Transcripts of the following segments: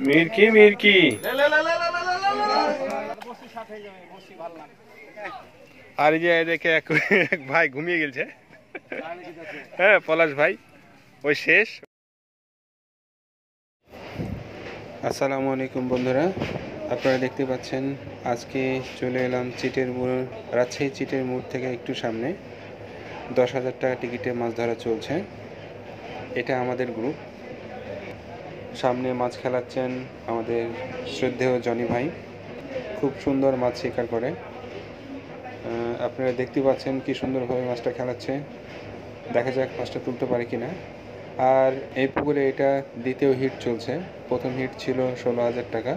মিরকি মিরকি আর এই যে দেখে এক ভাই ঘুমিয়ে গেছে। হ্যাঁ পলাশ ভাই ওই শেষ। আসসালামু আলাইকুম বন্ধুরা, আপনারা দেখতে পাচ্ছেন আজকে চলে এলাম চিটের মোড়, রাজশাহী চিটের মোড় থেকে একটু সামনে 10,000 টাকা টিকিটে মাছ ধরা চলছে। এটা আমাদের গ্রুপ। সামনে মাছ খেলাচ্ছেন আমাদের শ্রদ্ধেয় জনি ভাই, খুব সুন্দর মাছ শিকার করে। আপনারা দেখতে পাচ্ছেন কি সুন্দরভাবে মাছটা খেলাচ্ছে। দেখা যাক মাছটা তুলতে পারে কিনা। আর এই পুকুরে এটা দ্বিতীয় হিট চলছে, প্রথম হিট ছিল 16,000 টাকা।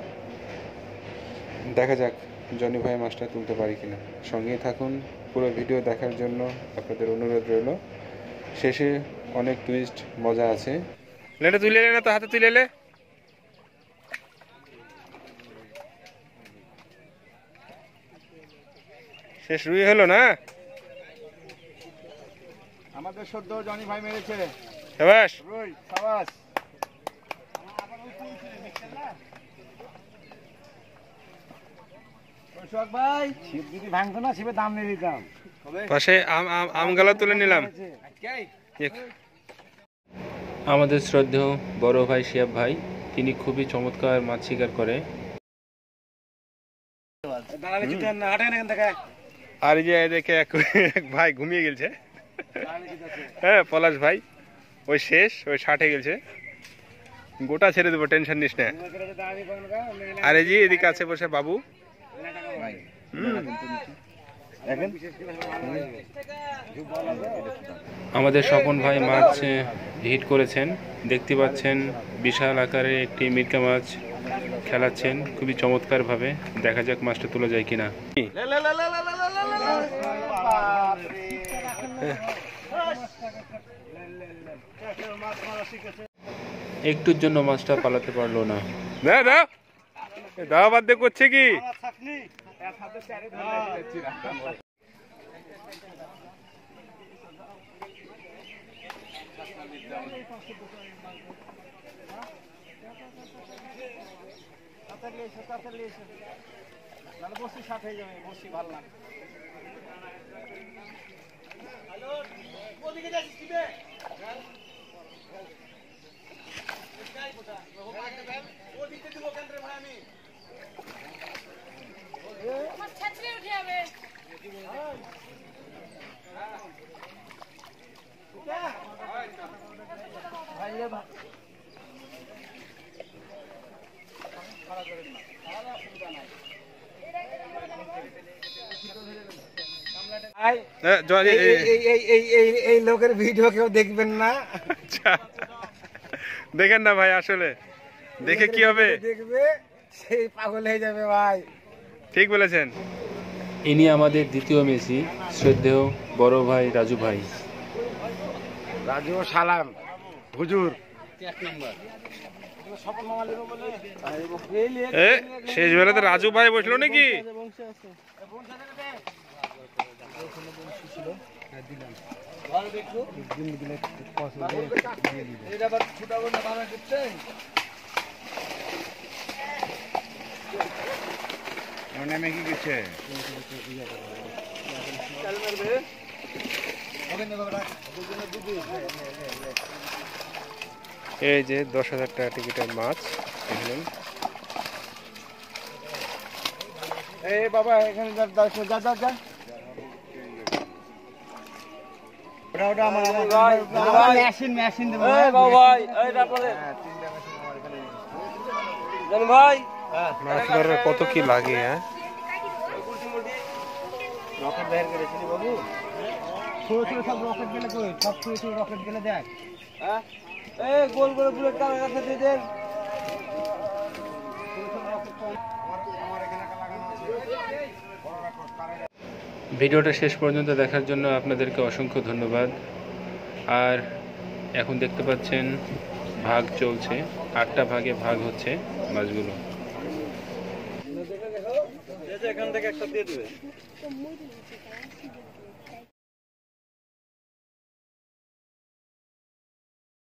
দেখা যাক জনি ভাই মাছটা তুলতে পারে কিনা। সঙ্গেই থাকুন, পুরো ভিডিও দেখার জন্য আপনাদের অনুরোধ রইল। শেষে অনেক টুইস্ট মজা আছে। লেটা তুলে এলে না তো, হাতে তুলে এলে। শেষ রুই হলো না, আমাদের সদ্য জনি ভাই মেরেছে। শাবাশ রুই, শাবাশ। ভাই শিব যদি ভাঙতো না, শিবের দাম নিয়ে দিতাম। পাশে আমগালা তুলে নিলাম। আমাদের শ্রদ্ধেয় বড় ভাই শিয়াব ভাই, তিনি খুবই চমৎকার মাছ শিকার করে। আর এই যে দেখে এক ভাই ঘুমিয়ে গেছে। হ্যাঁ পলাশ ভাই ওই শেষ, ওই 60-এ গেছে। গোটা ছেড়ে দেবো, টেনশন নিস না। আর এই যে এদিকে আছে বসে বাবু। আমাদের স্বপন ভাই মাছ হিট করেছেন, দেখতে পাচ্ছেন বিশাল আকারের একটি মিরকা মাছ খেলাচ্ছেন খুবই চমৎকার ভাবে। দেখা যাক মাছটা তোলা যায় কিনা। একটুর জন্য মাছটা পালাতে পারলো না। দাও বাদ দিয়ে করছে কি। এই লোকের ভিডিও কেউ দেখবেন না। দেখেন না ভাই, আসলে দেখে কি হবে, দেখবে সেই পাগল হয়ে যাবে ভাই। ঠিক বলেছেন। ইনি আমাদের দ্বিতীয় মেসি, শ্রদ্ধেয় বড় ভাই রাজু ভাই। রাজু সালাম হুজুর। শেষ বেলাতে রাজু ভাই বসলো নাকি? কি গেছে এই যে 10,000 টাকা টিকিটের মাছ দেখলেন। এই বাবা এখানে যা যা যা। ওটা আমার মেশিন মেশিন দেব বাবা ভাই। এই তারপরে জান ভাই মাছ ধরার কত কি লাগে। হ্যাঁ রকেট বের করেছিলি বাবু। ছোট ছোট সব রকেট গেলে কই, সব ছোট ছোট রকেট গেলে দেখ। হ্যাঁ এই গোল গোল বুলেট কার কাছে দিয়ে দেন। ভিডিওটা শেষ পর্যন্ত দেখার জন্য আপনাদেরকে অসংখ্য ধন্যবাদ। আর এখন দেখতে পাচ্ছেন ভাগ চলছে, 8টা ভাগে ভাগ হচ্ছে মাছগুলো। এখান থেকে একটা দিয়ে দেবে।